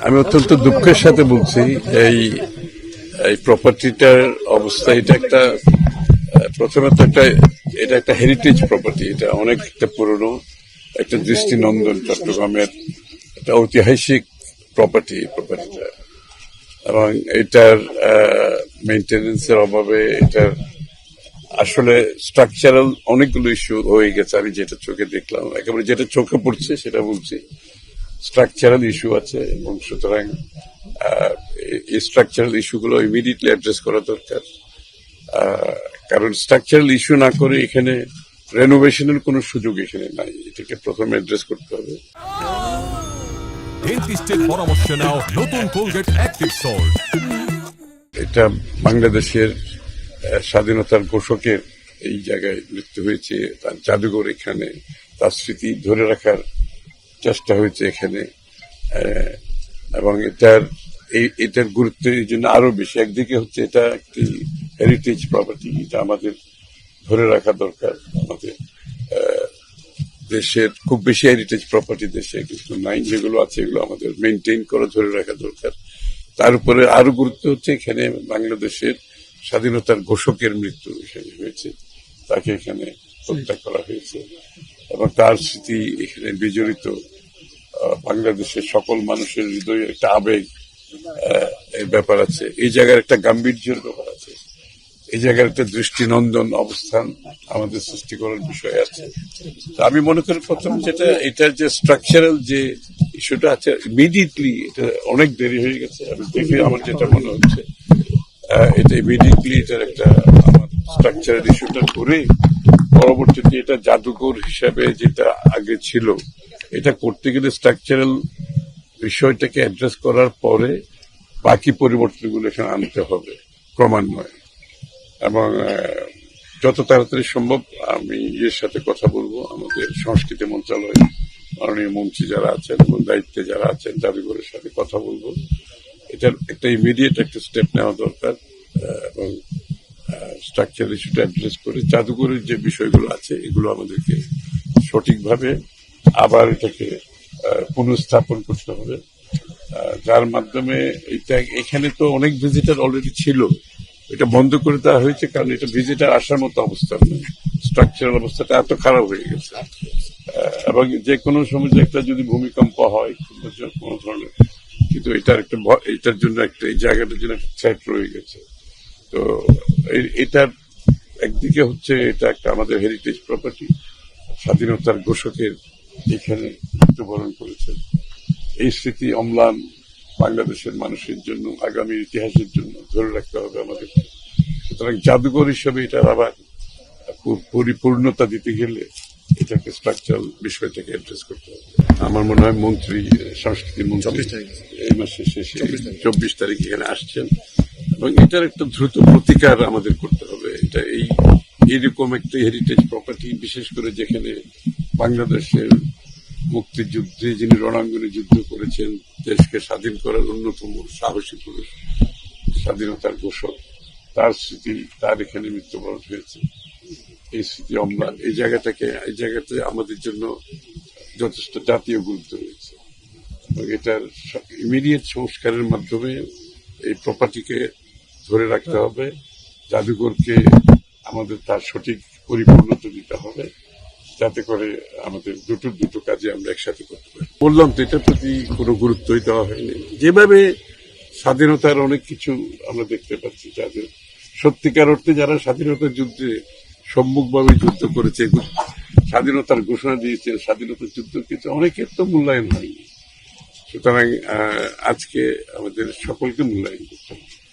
আমি অত্যন্ত দুঃখের সাথে বলছি এই এই প্রপার্টিটার অবস্থা। এটা একটা প্রথমত এটা একটা হেরিটেজ প্রপার্টি। এটা অনেক একটা পুরনো একটা দৃষ্টিনন্দন চট্টগ্রামের একটা ঐতিহাসিক প্রপার্টিটা, এবং এটার মেইনটেনেন্সের অভাবে এটার আসলে স্ট্রাকচারাল অনেকগুলো ইস্যু হয়ে গেছে। আমি যেটা চোখে দেখলাম, একেবারে যেটা চোখে পড়ছে সেটা বলছি, স্ট্রাকচারাল ইস্যু আছে, এবং সুতরাং এই স্ট্রাকচারাল ইস্যুগুলো ইমিডিয়েটলি অ্যাড্রেস করা দরকার। কারণ স্ট্রাকচারাল ইস্যু না করে এখানে রেনোভেশনের কোনো সুযোগ এখানে নাই। এটাকে প্রথমে অ্যাড্রেস করতে হবে। ডেন্টিস্টের পরামর্শ নাও নতুন কোলগেট অ্যাক্টিভ সল্ট। এটা বাংলাদেশের স্বাধীনতার ঘোষকের এই জায়গায় মৃত্যু হয়েছে, তার জাদুঘর এখানে, তার স্মৃতি ধরে রাখার চেষ্টা হয়েছে এখানে, এবং এটার গুরুত্ব এই জন্য আরো বেশি। একদিকে হচ্ছে এটা একটি হেরিটেজ প্রপার্টি, এটা আমাদের ধরে রাখা দরকার। আমাদের দেশের খুব বেশি হেরিটেজ প্রপার্টি দেশে কিন্তু নাই, যেগুলো আছে এগুলো আমাদের মেনটেন করে ধরে রাখা দরকার। তার উপরে আরো গুরুত্ব হচ্ছে এখানে বাংলাদেশের স্বাধীনতার ঘোষকের মৃত্যু এখানে হয়েছে, তাকে এখানে হত্যা করা হয়েছে, এবং তার স্মৃতি এখানে বিজড়িত বাংলাদেশের সকল মানুষের হৃদয়ে একটা আবেগ এর ব্যাপার আছে। এই জায়গার একটা গাম্ভীর্যের ব্যাপার আছে, এই জায়গার একটা দৃষ্টিনন্দন অবস্থান আমাদের সৃষ্টি করার বিষয় আছে। আমি মনে করি প্রথম যেটা, এটার যে স্ট্রাকচারাল যে ইস্যুটা আছে, ইমিডিয়েটলি এটা অনেক দেরি হয়ে গেছে। আমি দেখে আমার যেটা মনে হচ্ছে এটা ইমিডিয়েটলি এটার একটা আমার স্ট্রাকচারাল ইস্যুটা করে পরবর্তীতে এটা জাদুঘর হিসাবে যেটা আগে ছিল, এটা করতে গেলে স্ট্রাকচারাল বিষয়টাকে অ্যাড্রেস করার পরে বাকি পরিবর্তনগুলো এখানে আনতে হবে ক্রমান্বয়ে, এবং যত তাড়াতাড়ি সম্ভব আমি এর সাথে কথা বলবো। আমাদের সংস্কৃতি মন্ত্রণালয় মাননীয় মন্ত্রী যারা আছেন এবং দায়িত্বে যারা আছেন, জাদুঘরের সাথে কথা বলবো। এটার একটা ইমিডিয়েট একটা স্টেপ নেওয়া দরকার, এবং স্ট্রাকচার ইস্যুটা অ্যাড্রেস করে জাদুঘরের যে বিষয়গুলো আছে এগুলো আমাদেরকে সঠিকভাবে আবার এটাকে পুনঃস্থাপন করতে হবে, যার মাধ্যমে এখানে তো অনেক ভিজিটার অলরেডি ছিল, এটা বন্ধ করে দেওয়া হয়েছে কারণ এটা ভিজিটার আসার মতো অবস্থা নেই। স্ট্রাকচারাল অবস্থাটা এত খারাপ হয়ে গেছে, এবং যে কোনো সময় একটা যদি ভূমিকম্প হয় কোনো ধরনের, কিন্তু এটার জন্য একটা এই জায়গাটার জন্য একটা থ্রেট রয়ে গেছে। তো এটার একদিকে হচ্ছে এটা একটা আমাদের হেরিটেজ প্রপার্টি, স্বাধীনতার ঘোষকের এখানে মৃত্যুবরণ করেছেন, এই স্মৃতি অম্লান বাংলাদেশের মানুষের জন্য, আগামী ইতিহাসের জন্য ধরে রাখতে হবে আমাদের। সুতরাং জাদুঘর হিসেবে এটার আবার পরিপূর্ণতা দিতে গেলে এটাকে স্ট্রাকচারাল বিষয়টাকে অ্যাড্রেস করতে হবে। আমার মনে হয় মন্ত্রী, সংস্কৃতি মন্ত্রী এই মাসের শেষে 24 তারিখ এখানে আসছেন, এবং এটার একটা দ্রুত প্রতিকার আমাদের করতে হবে। এটা এইরকম একটা হেরিটেজ প্রপার্টি, বিশেষ করে যেখানে বাংলাদেশের মুক্তিযুদ্ধে যিনি রণাঙ্গনে যুদ্ধ করেছেন, দেশকে স্বাধীন করার অন্যতম সাহসী পুরুষ, স্বাধীনতার ঘোষক, তার স্মৃতি, তার এখানে মৃত্যুবরণ হয়েছে। এই স্মৃতি অম্লান, এই জায়গাতে আমাদের জন্য যথেষ্ট জাতীয় গুরুত্ব রয়েছে, এবং এটার ইমিডিয়েট সংস্কারের মাধ্যমে এই প্রপার্টিকে ধরে রাখতে হবে। জাদুঘরকে আমাদের তার সঠিক পরিপূর্ণতা দিতে হবে, যাতে করে আমাদের দুটো কাজে আমরা একসাথে করতে পারি। বললাম তো, এটার প্রতি কোনো গুরুত্বই দেওয়া হয়নি। যেভাবে স্বাধীনতার অনেক কিছু আমরা দেখতে পাচ্ছি, যাদের সত্যিকার অর্থে যারা স্বাধীনতার যুদ্ধে সম্মুখভাবে যুদ্ধ করেছে, স্বাধীনতার ঘোষণা দিয়েছে, স্বাধীনতার যুদ্ধ কিন্তু অনেকের তো মূল্যায়ন হয়নি। সুতরাং আজকে আমাদের সকলকে মূল্যায়ন করতে হবে।